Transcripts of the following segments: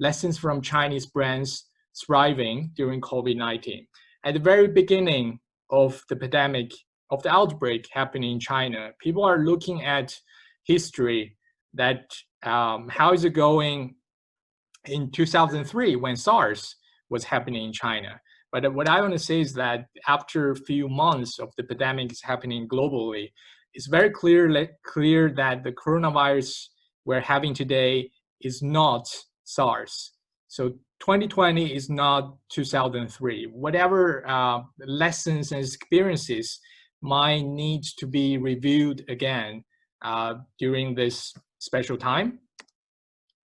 lessons from Chinese brands thriving during COVID-19. At the very beginning of the pandemic, of the outbreak happening in China, people are looking at history that how is it going in 2003 when SARS was happening in China. But what I want to say is that after a few months of the pandemic is happening globally, it's very clear that the coronavirus we're having today is not SARS. So 2020 is not 2003. Whatever lessons and experiences might need to be reviewed again during this special time.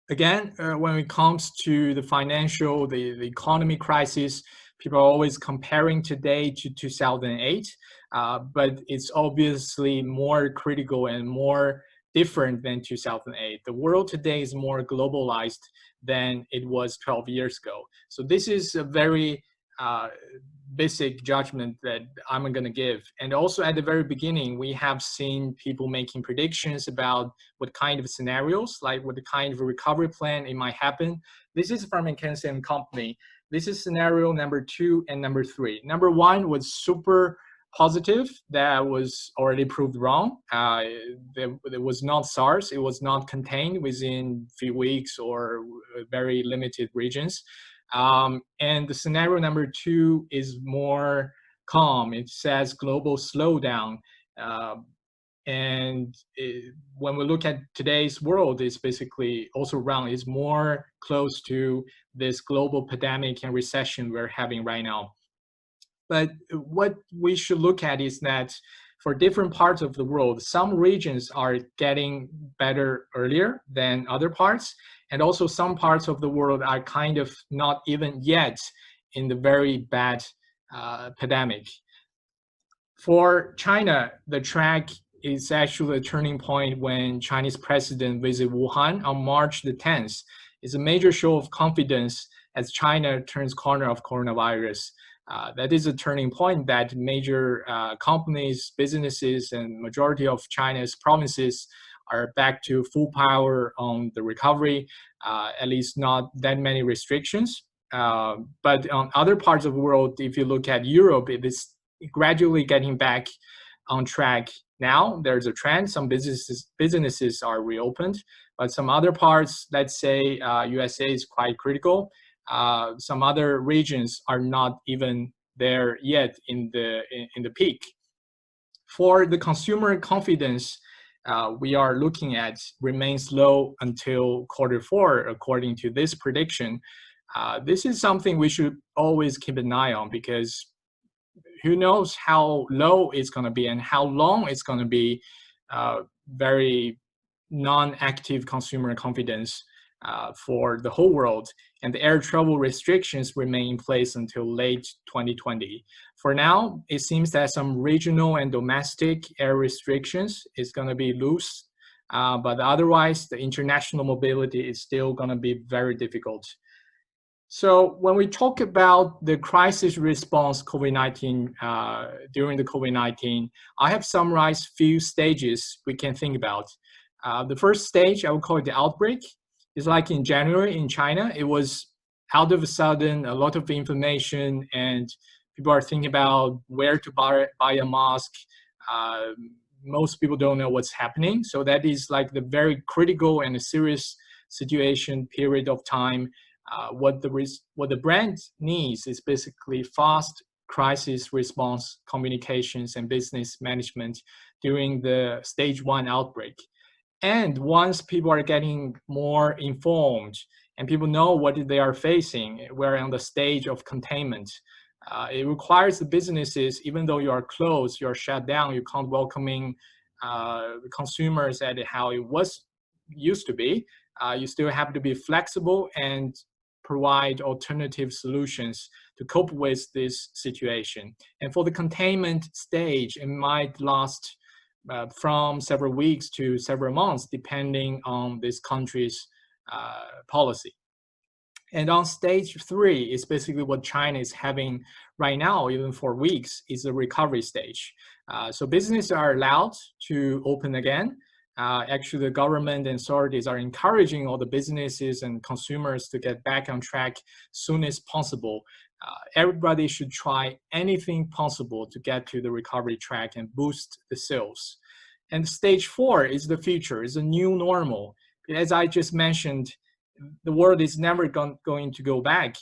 Again, when it comes to the financial, the economy crisis, people are always comparing today to 2008, but it's obviously more critical and more different than 2008. The world today is more globalized than it was 12 years ago. So this is a very basic judgment that I'm going to give. And also at the very beginning, we have seen people making predictions about what kind of scenarios, like what the kind of recovery plan it might happen. This is from McKinsey & Company. This is scenario number 2 and number 3. Number 1 was super positive. That was already proved wrong. It was not SARS. It was not contained within a few weeks or very limited regions. And the scenario number 2 is more calm. It says global slowdown. When we look at today's world, it's basically also wrong. It's more close to this global pandemic and recession we're having right now. But what we should look at is that for different parts of the world, some regions are getting better earlier than other parts. And also some parts of the world are kind of not even yet in the very bad pandemic. For China, the track is actually a turning point when Chinese president visited Wuhan on March the 10th. It's a major show of confidence as China turns corner of coronavirus. That is a turning point that major companies, businesses, and majority of China's provinces are back to full power on the recovery, at least not that many restrictions. But on other parts of the world, if you look at Europe, it is gradually getting back on track now. There's a trend. Some businesses are reopened, but some other parts, let's say USA is quite critical. Some other regions are not even there yet in the peak. For the consumer confidence, we are looking at remains low until Q4, according to this prediction. This is something we should always keep an eye on, because who knows how low it's going to be and how long it's going to be very non-active consumer confidence for the whole world. And the air travel restrictions remain in place until late 2020. For now, it seems that some regional and domestic air restrictions is going to be loose, but otherwise the international mobility is still going to be very difficult. So when we talk about the crisis response COVID-19, during the COVID-19, I have summarized few stages we can think about. The first stage, I would call it the outbreak. It's like in January in China, it was out of a sudden, a lot of information, and people are thinking about where to buy a mask. Most people don't know what's happening. So that is like the very critical and a serious situation period of time. What the brand needs is basically fast crisis response communications and business management during the stage 1 outbreak. And once people are getting more informed and people know what they are facing, we're on the stage of containment. It requires the businesses, even though you are closed, you're shut down, you can't welcoming consumers at how it was used to be. You still have to be flexible and provide alternative solutions to cope with this situation. And for the containment stage, it might last from several weeks to several months, depending on this country's policy. And on stage 3 is basically what China is having right now, even for weeks, is the recovery stage. So businesses are allowed to open again. Actually, the government and authorities are encouraging all the businesses and consumers to get back on track soon as possible. Everybody should try anything possible to get to the recovery track and boost the sales. And stage 4 is the future, is a new normal. As I just mentioned, the world is never going to go back.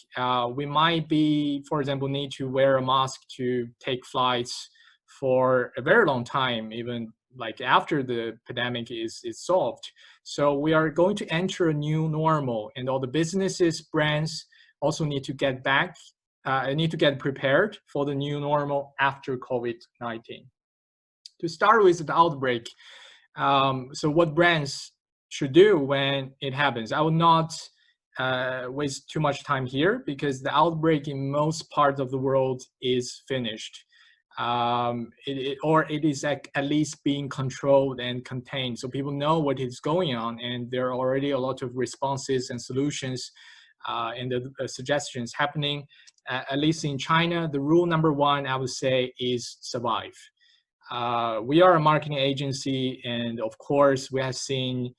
We might be, for example, need to wear a mask to take flights for a very long time, even like after the pandemic is solved. So we are going to enter a new normal, and all the businesses, brands also need to get back, need to get prepared for the new normal after COVID-19. To start with the outbreak, so what brands should do when it happens? I will not waste too much time here because the outbreak in most parts of the world is finished. Or it is at least being controlled and contained. So people know what is going on, and there are already a lot of responses and solutions and the suggestions happening. At least in China, the rule number 1, I would say, is survive. We are a marketing agency, and of course, we have seen,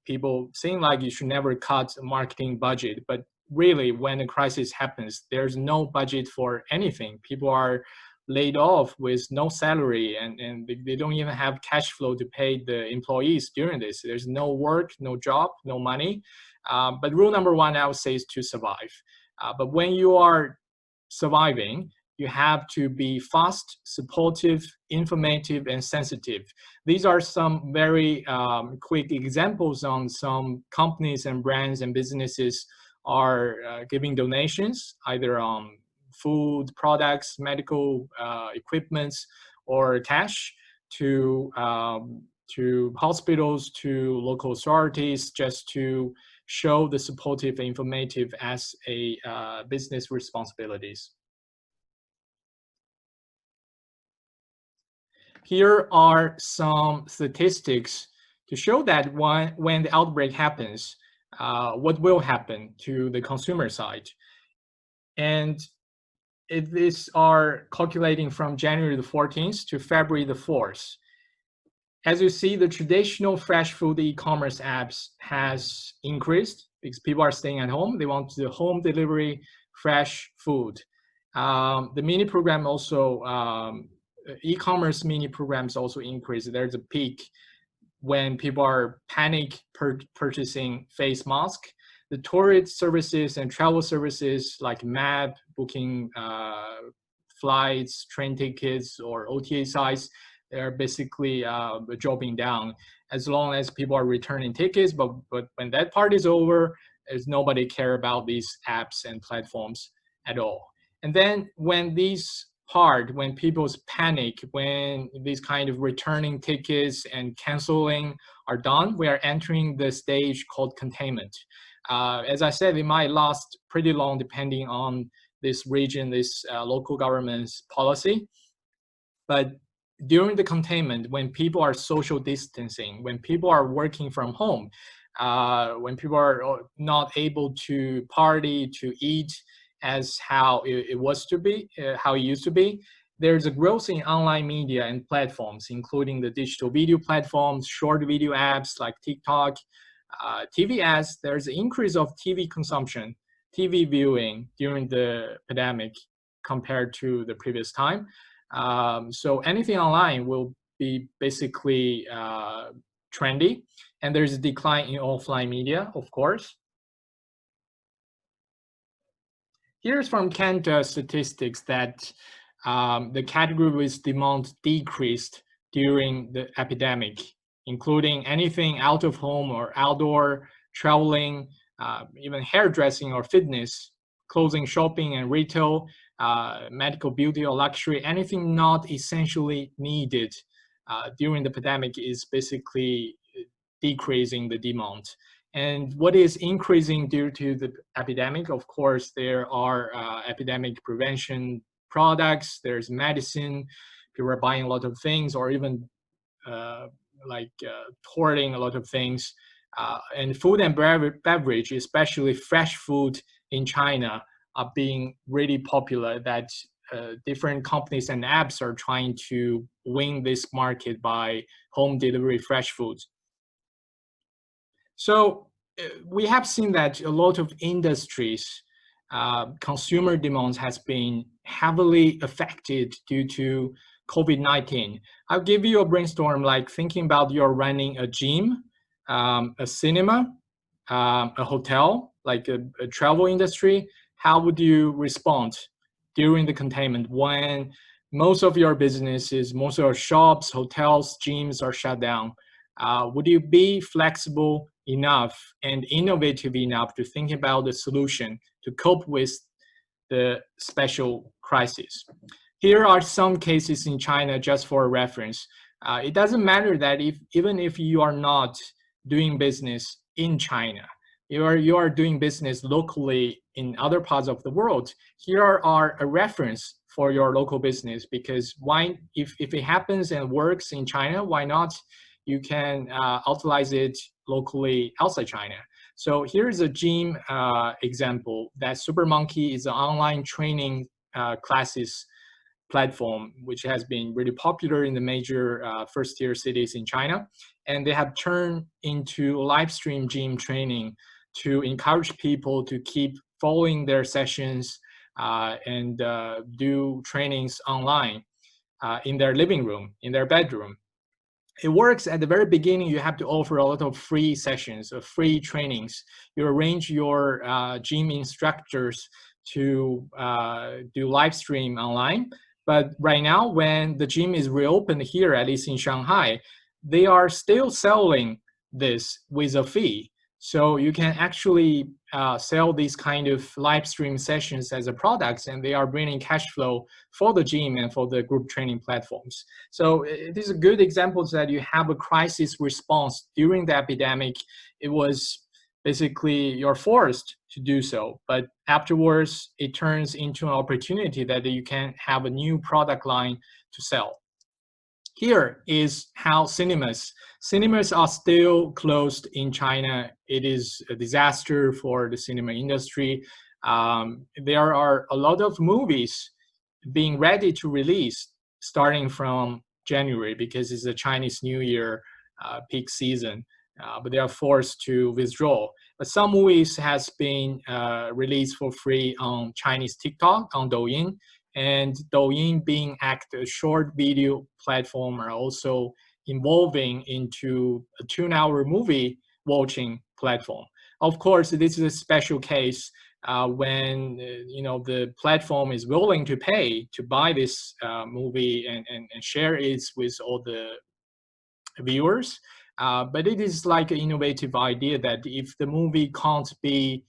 people saying like you should never cut marketing budget, but really, when a crisis happens, there's no budget for anything. People are laid off with no salary, and they don't even have cash flow to pay the employees during this. There's no work, no job, no money. But rule number 1, I would say, is to survive. But when you are surviving, you have to be fast, supportive, informative, and sensitive. These are some very quick examples on some companies and brands and businesses are giving donations, either on food products, medical equipments, or cash to hospitals, to local authorities, just to show the supportive and informative as a business responsibilities. Here are some statistics to show that when the outbreak happens, what will happen to the consumer side. And these are calculating from January the 14th to February the 4th. As you see, the traditional fresh food e-commerce apps has increased because people are staying at home. They want the home delivery fresh food. The mini program also, e-commerce mini programs also increase. There's a peak when people are panic purchasing face mask. The tourist services and travel services like map, booking flights, train tickets, or OTA sites, they're basically dropping down as long as people are returning tickets. But when that part is over, there's nobody care about these apps and platforms at all. And then when people's panic, when these kind of returning tickets and canceling are done, we are entering the stage called containment. As I said, it might last pretty long depending on this region, this local government's policy. But during the containment, when people are social distancing, when people are working from home, when people are not able to party, to eat, as how it was to be, how it used to be, there's a growth in online media and platforms, including the digital video platforms, short video apps like TikTok, TV ads. There's an increase of TV consumption, TV viewing during the pandemic compared to the previous time. So anything online will be basically trendy, and there's a decline in offline media, of course. Here's from Canada statistics that the category with demand decreased during the epidemic, including anything out of home or outdoor, traveling, even hairdressing or fitness, clothing, shopping and retail, medical, beauty or luxury, anything not essentially needed during the pandemic is basically decreasing the demand. And what is increasing due to the epidemic? Of course, there are epidemic prevention products, there's medicine, people are buying a lot of things, or even hoarding a lot of things. And food and beverage, especially fresh food in China, are being really popular. That different companies and apps are trying to win this market by home delivery fresh foods. So we have seen that a lot of industries, consumer demands has been heavily affected due to COVID-19. I'll give you a brainstorm, like thinking about you're running a gym, a cinema, a hotel, like a travel industry. How would you respond during the containment when most of your businesses, most of your shops, hotels, gyms are shut down? Would you be flexible enough and innovative enough to think about the solution to cope with the special crisis? Here are some cases in China just for reference. It doesn't matter that even if you are not doing business in China, you are doing business locally in other parts of the world. Here are a reference for your local business, because why, if it happens and works in China, why not? You can utilize it locally outside China. So here's a gym example. That SuperMonkey is an online training classes platform, which has been really popular in the major first-tier cities in China. And they have turned into live stream gym training to encourage people to keep following their sessions and do trainings online in their living room, in their bedroom. It works at the very beginning. You have to offer a lot of free sessions, free trainings. You arrange your gym instructors to do live stream online. But right now, when the gym is reopened here, at least in Shanghai, they are still selling this with a fee. So you can actually sell these kind of live stream sessions as a product, and they are bringing cash flow for the gym and for the group training platforms. So it is a good example that you have a crisis response during the epidemic. It was basically you're forced to do so, but afterwards it turns into an opportunity that you can have a new product line to sell. Here is how cinemas are still closed in China. It is a disaster for the cinema industry. There are a lot of movies being ready to release starting from January, because it's the Chinese New Year peak season, but they are forced to withdraw. But some movies has been released for free on Chinese TikTok, on Douyin, and Douyin being a short video platform are also evolving into a 2-hour movie watching platform. Of course, this is a special case when the platform is willing to pay to buy this movie and share it with all the viewers. But it is like an innovative idea that if the movie can't be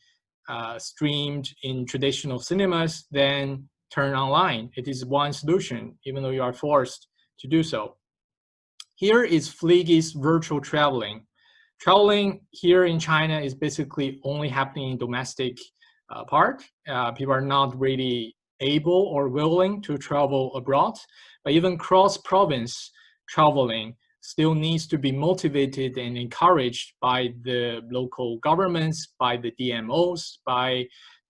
streamed in traditional cinemas, then turn online. It is one solution, even though you are forced to do so. Here is Flickies virtual traveling. Traveling here in China is basically only happening in domestic part. People are not really able or willing to travel abroad, but even cross-province traveling still needs to be motivated and encouraged by the local governments, by the DMOs, by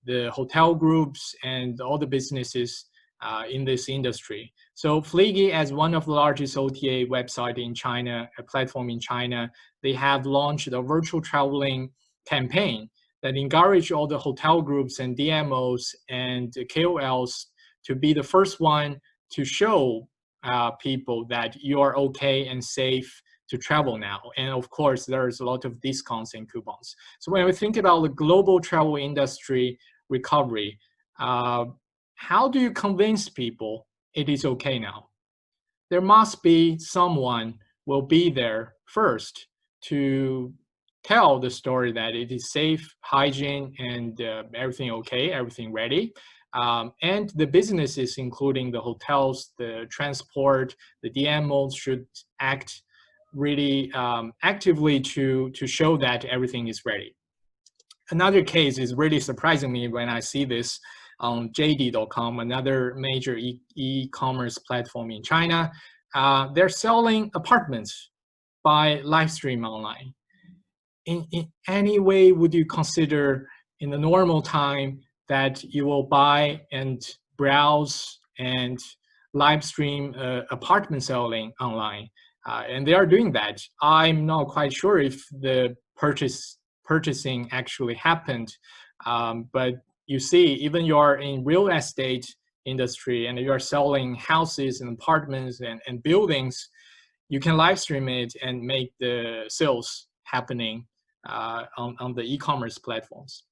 the hotel groups, and all the businesses in this industry. So Flickies, as one of the largest OTA website in China, a platform in China, they have launched a virtual traveling campaign that encourage all the hotel groups and DMOs and KOLs to be the first one to show people that you are okay and safe to travel now. And of course, there's a lot of discounts and coupons. So when we think about the global travel industry recovery, how do you convince people it is okay now? There must be someone will be there first to tell the story that it is safe, hygiene, and everything okay, everything ready. And the businesses, including the hotels, the transport, the DMOs, should act really actively to show that everything is ready. Another case is really surprising me when I see this on JD.com, another major e-commerce platform in China. They're selling apartments by live stream online. In any way would you consider in the normal time that you will buy and browse and live stream apartment selling online. And they are doing that. I'm not quite sure if the purchasing actually happened, but you see, even you're in real estate industry and you're selling houses and apartments and buildings, you can live stream it and make the sales happening on the e-commerce platforms.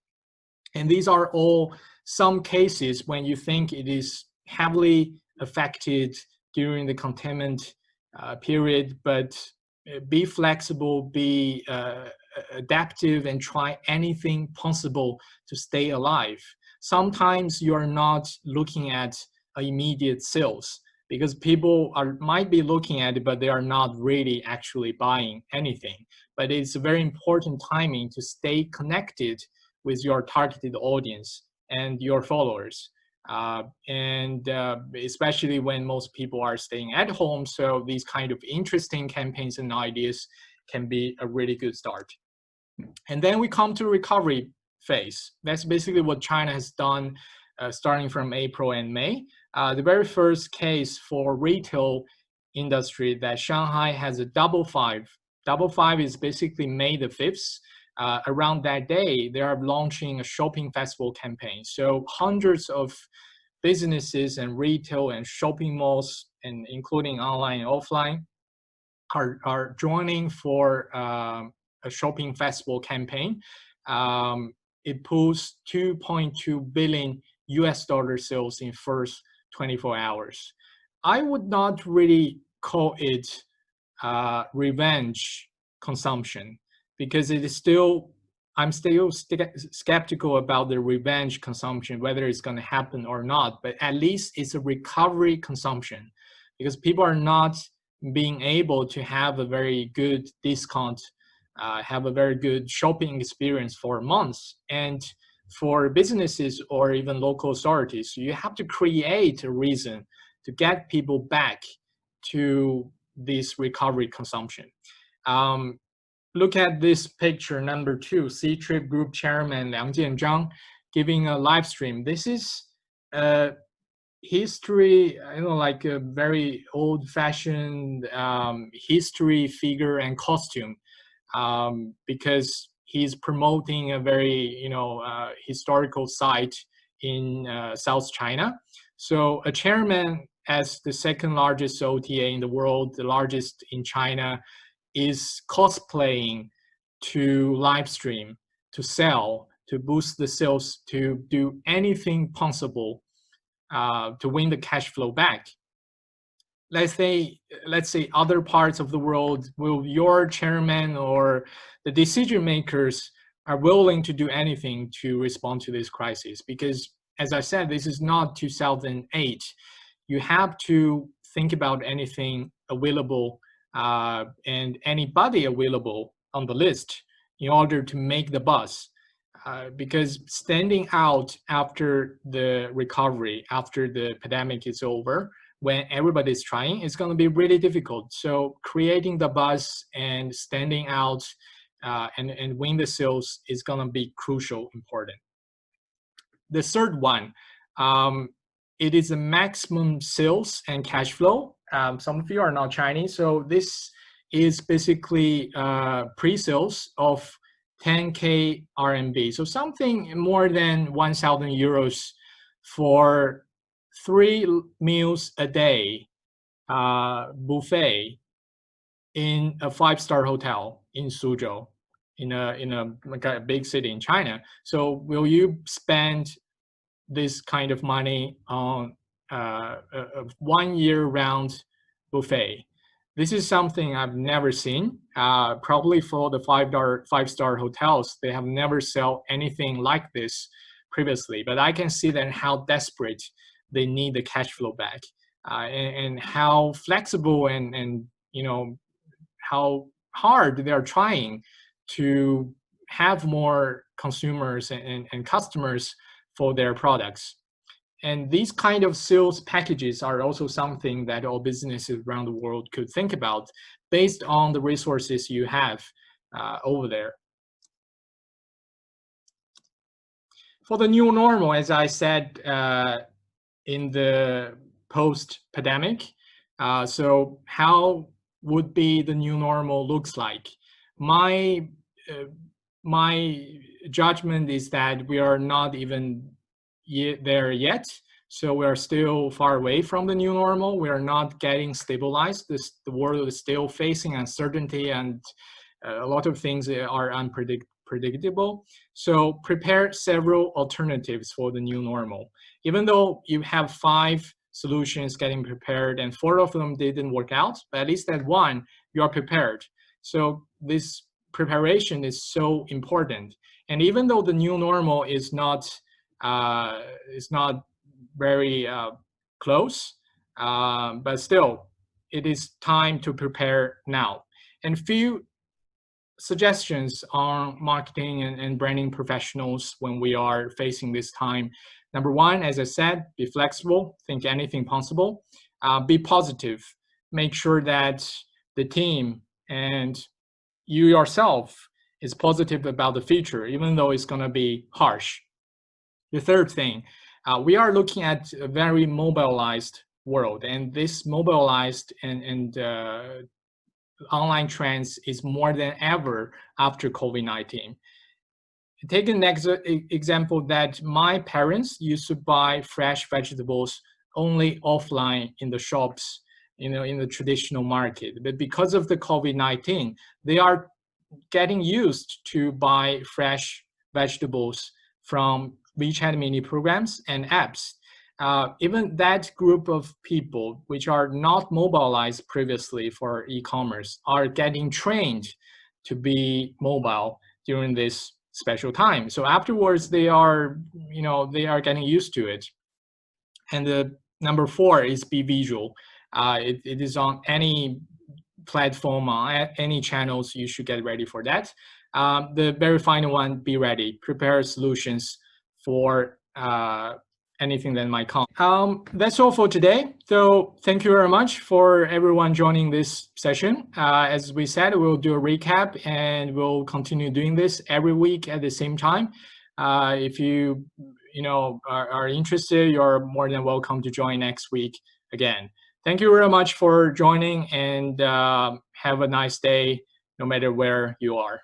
And these are all some cases when you think it is heavily affected during the containment period, but be flexible, be adaptive, and try anything possible to stay alive. Sometimes you're not looking at immediate sales because people might be looking at it, but they are not really actually buying anything. But it's a very important timing to stay connected with your targeted audience and your followers. Especially when most people are staying at home. So these kind of interesting campaigns and ideas can be a really good start. And then we come to recovery phase. That's basically what China has done starting from April and May. The very first case for retail industry that Shanghai has a double five. Double five is basically May the 5th. Around that day, they are launching a shopping festival campaign. So hundreds of businesses and retail and shopping malls, and including online and offline, are joining for a shopping festival campaign. It pulls 2.2 billion US dollar sales in first 24 hours. I would not really call it revenge consumption, because it is still, I'm still skeptical about the revenge consumption, whether it's going to happen or not, but at least it's a recovery consumption, because people are not being able to have a very good discount, have a very good shopping experience for months. And for businesses or even local authorities, you have to create a reason to get people back to this recovery consumption. Look at this picture, number 2, C-Trip Group Chairman Liang Jianzhang giving a live stream. This is history, like a very old-fashioned history figure and costume, because he's promoting a very, historical site in South China. So a chairman, as the second largest OTA in the world, the largest in China, is cosplaying to live stream, to sell, to boost the sales, to do anything possible to win the cash flow back. Let's say other parts of the world, will your chairman or the decision makers are willing to do anything to respond to this crisis? Because, as I said, this is not 2008. You have to think about anything available and anybody available on the list in order to make the buzz. Because standing out after the recovery, after the pandemic is over, when everybody's trying, it's going to be really difficult. So creating the buzz and standing out and win the sales is going to be crucial, important. The third one, it is a maximum sales and cash flow. Some of you are not Chinese, so this is basically pre-sales of 10K RMB. So something more than 1,000 euros for 3 meals a day buffet in a 5-star hotel in Suzhou, in a big city in China. So will you spend this kind of money on a 1 year round buffet? This is something I've never seen. Probably for the 5-star hotels, they have never sell anything like this previously. But I can see that how desperate they need the cash flow back, and how flexible and how hard they are trying to have more consumers and customers for their products. And these kind of sales packages are also something that all businesses around the world could think about based on the resources you have over there. For the new normal, as I said in the post-pandemic. So how would be the new normal looks like? My uh, my judgment is that we are not even there yet. So we are still far away from the new normal. We are not getting stabilized. The world is still facing uncertainty, and a lot of things are unpredictable. So prepare several alternatives for the new normal. Even though you have 5 solutions getting prepared and 4 of them didn't work out, but at least that one, you are prepared. So this preparation is so important. And even though the new normal is not very close, but still, it is time to prepare now. And few suggestions on marketing and branding professionals when we are facing this time. Number one, as I said, be flexible, think anything possible, be positive, make sure that the team and you yourself is positive about the future, even though it's going to be harsh. The third thing, we are looking at a very mobilized world, and this mobilized and online trends is more than ever after COVID-19. Take an example that my parents used to buy fresh vegetables only offline in the shops, in the traditional market. But because of the COVID-19, they are getting used to buy fresh vegetables from WeChat mini programs and apps. Even that group of people which are not mobilized previously for e-commerce are getting trained to be mobile during this special time. So afterwards, they are getting used to it. And the number 4 is be visual. It is on any platform, on any channels. You should get ready for that. The very final one, be ready. Prepare solutions for anything that might come. That's all for today. So thank you very much for everyone joining this session. As we said, we'll do a recap and we'll continue doing this every week at the same time. If you are interested, you're more than welcome to join next week again. Thank you very much for joining, and have a nice day no matter where you are.